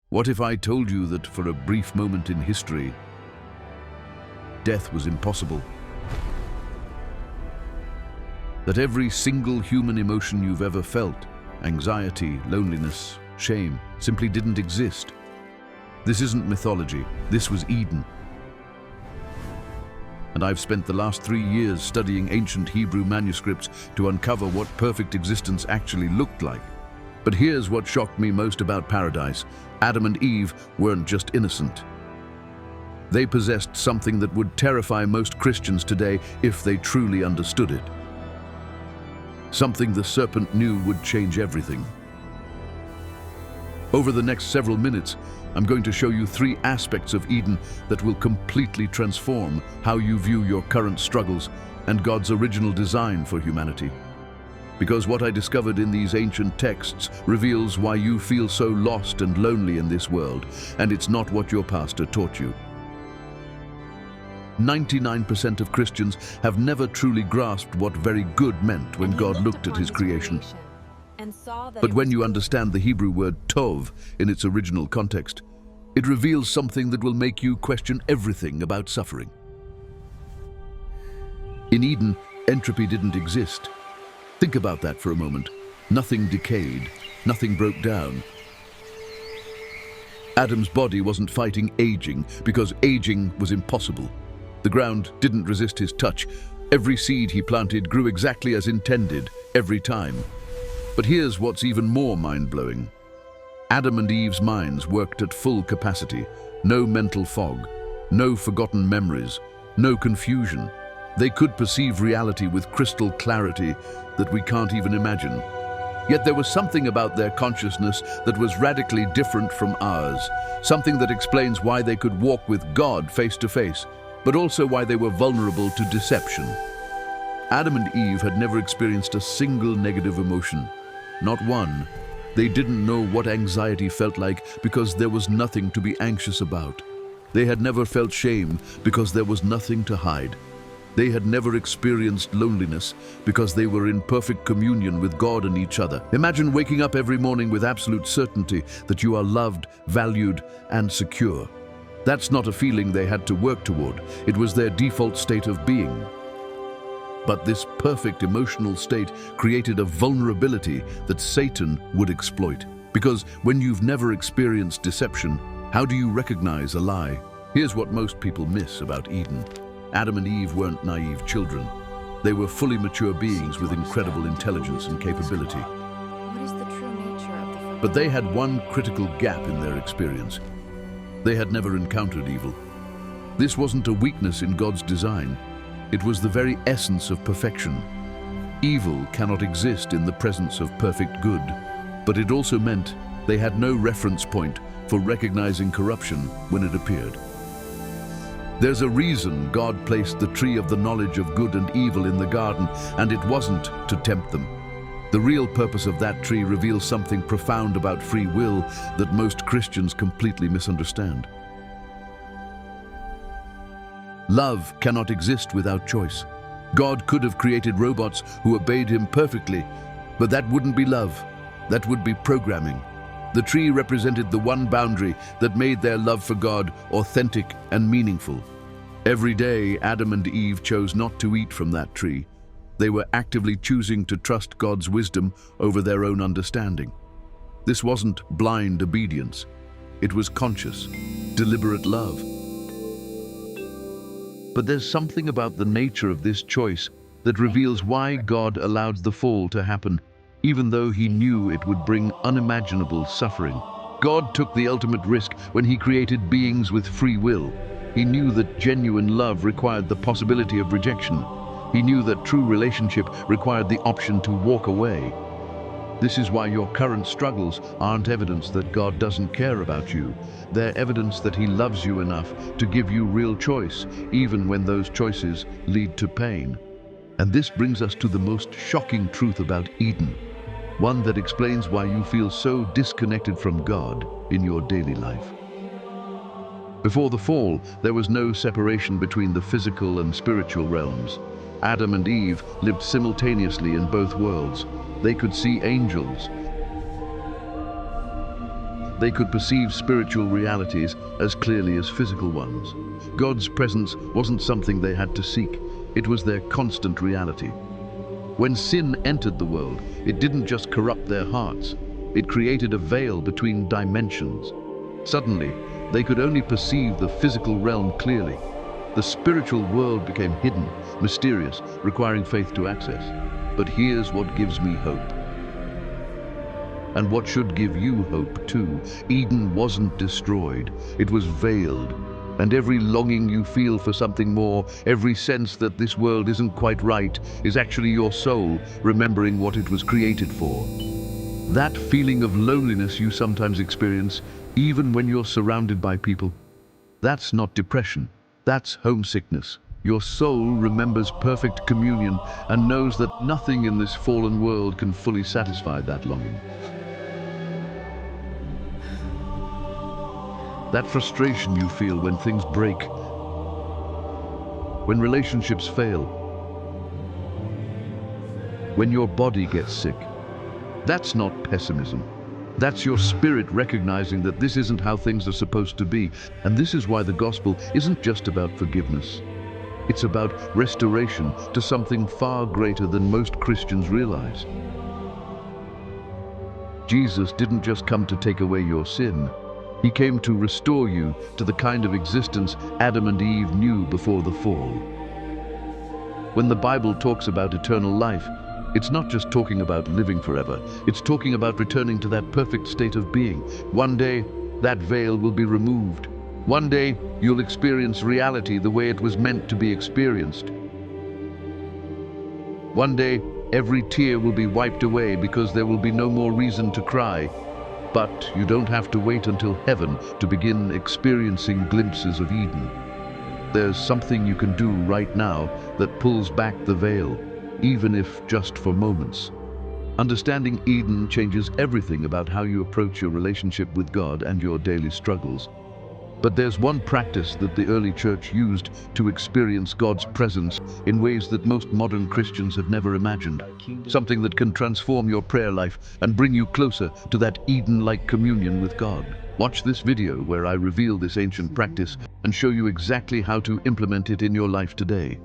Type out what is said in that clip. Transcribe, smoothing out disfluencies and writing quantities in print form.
What if I told you that for a brief moment in history, death was impossible? That every single human emotion you've ever felt, anxiety, loneliness, shame, simply didn't exist. This isn't mythology, this was Eden. And I've spent the last 3 years studying ancient Hebrew manuscripts to uncover what perfect existence actually looked like. But here's what shocked me most about paradise. Adam and Eve weren't just innocent. They possessed something that would terrify most Christians today if they truly understood it. Something the serpent knew would change everything. Over the next several minutes, I'm going to show you 3 aspects of Eden that will completely transform how you view your current struggles and God's original design for humanity. Because what I discovered in these ancient texts reveals why you feel so lost and lonely in this world, and it's not what your pastor taught you. 99% of Christians have never truly grasped what very good meant when God looked at his creation. But when you understand the Hebrew word tov in its original context, it reveals something that will make you question everything about suffering. In Eden, entropy didn't exist. Think about that for a moment. Nothing decayed, nothing broke down. Adam's body wasn't fighting aging because aging was impossible. The ground didn't resist his touch. Every seed he planted grew exactly as intended, every time. But here's what's even more mind-blowing. Adam and Eve's minds worked at full capacity. No mental fog, no forgotten memories, no confusion. They could perceive reality with crystal clarity that we can't even imagine. Yet there was something about their consciousness that was radically different from ours, something that explains why they could walk with God face to face, but also why they were vulnerable to deception. Adam and Eve had never experienced a single negative emotion. Not one. They didn't know what anxiety felt like because there was nothing to be anxious about. They had never felt shame because there was nothing to hide. They had never experienced loneliness because they were in perfect communion with God and each other. Imagine waking up every morning with absolute certainty that you are loved, valued, and secure. That's not a feeling they had to work toward. It was their default state of being. But this perfect emotional state created a vulnerability that Satan would exploit. Because when you've never experienced deception, how do you recognize a lie? Here's what most people miss about Eden. Adam and Eve weren't naive children. They were fully mature beings with incredible intelligence and capability. What is the true nature of the forbidden? But they had one critical gap in their experience. They had never encountered evil. This wasn't a weakness in God's design. It was the very essence of perfection. Evil cannot exist in the presence of perfect good, but it also meant they had no reference point for recognizing corruption when it appeared. There's a reason God placed the tree of the knowledge of good and evil in the garden, and it wasn't to tempt them. The real purpose of that tree reveals something profound about free will that most Christians completely misunderstand. Love cannot exist without choice. God could have created robots who obeyed him perfectly, but that wouldn't be love. That would be programming. The tree represented the one boundary that made their love for God authentic and meaningful. Every day, Adam and Eve chose not to eat from that tree. They were actively choosing to trust God's wisdom over their own understanding. This wasn't blind obedience. It was conscious, deliberate love. But there's something about the nature of this choice that reveals why God allowed the fall to happen, even though he knew it would bring unimaginable suffering. God took the ultimate risk when he created beings with free will. He knew that genuine love required the possibility of rejection. He knew that true relationship required the option to walk away. This is why your current struggles aren't evidence that God doesn't care about you. They're evidence that he loves you enough to give you real choice, even when those choices lead to pain. And this brings us to the most shocking truth about Eden, one that explains why you feel so disconnected from God in your daily life. Before the fall, there was no separation between the physical and spiritual realms. Adam and Eve lived simultaneously in both worlds. They could see angels, They could perceive spiritual realities as clearly as physical ones. God's presence wasn't something they had to seek. It was their constant reality. When sin entered the world, it didn't just corrupt their hearts. It created a veil between dimensions. Suddenly, they could only perceive the physical realm clearly. The spiritual world became hidden, mysterious, requiring faith to access. But here's what gives me hope. And what should give you hope too. Eden wasn't destroyed, it was veiled. And every longing you feel for something more, every sense that this world isn't quite right, is actually your soul remembering what it was created for. That feeling of loneliness you sometimes experience, even when you're surrounded by people, that's not depression, that's homesickness. Your soul remembers perfect communion and knows that nothing in this fallen world can fully satisfy that longing. That frustration you feel when things break, when relationships fail, when your body gets sick. That's not pessimism. That's your spirit recognizing that this isn't how things are supposed to be. And this is why the gospel isn't just about forgiveness. It's about restoration to something far greater than most Christians realize. Jesus didn't just come to take away your sin. He came to restore you to the kind of existence Adam and Eve knew before the fall. When the Bible talks about eternal life, it's not just talking about living forever. It's talking about returning to that perfect state of being. One day, that veil will be removed. One day, you'll experience reality the way it was meant to be experienced. One day, every tear will be wiped away because there will be no more reason to cry. But you don't have to wait until heaven to begin experiencing glimpses of Eden. There's something you can do right now that pulls back the veil, even if just for moments. Understanding Eden changes everything about how you approach your relationship with God and your daily struggles. But there's one practice that the early church used to experience God's presence in ways that most modern Christians have never imagined. Something that can transform your prayer life and bring you closer to that Eden-like communion with God. Watch this video where I reveal this ancient practice and show you exactly how to implement it in your life today.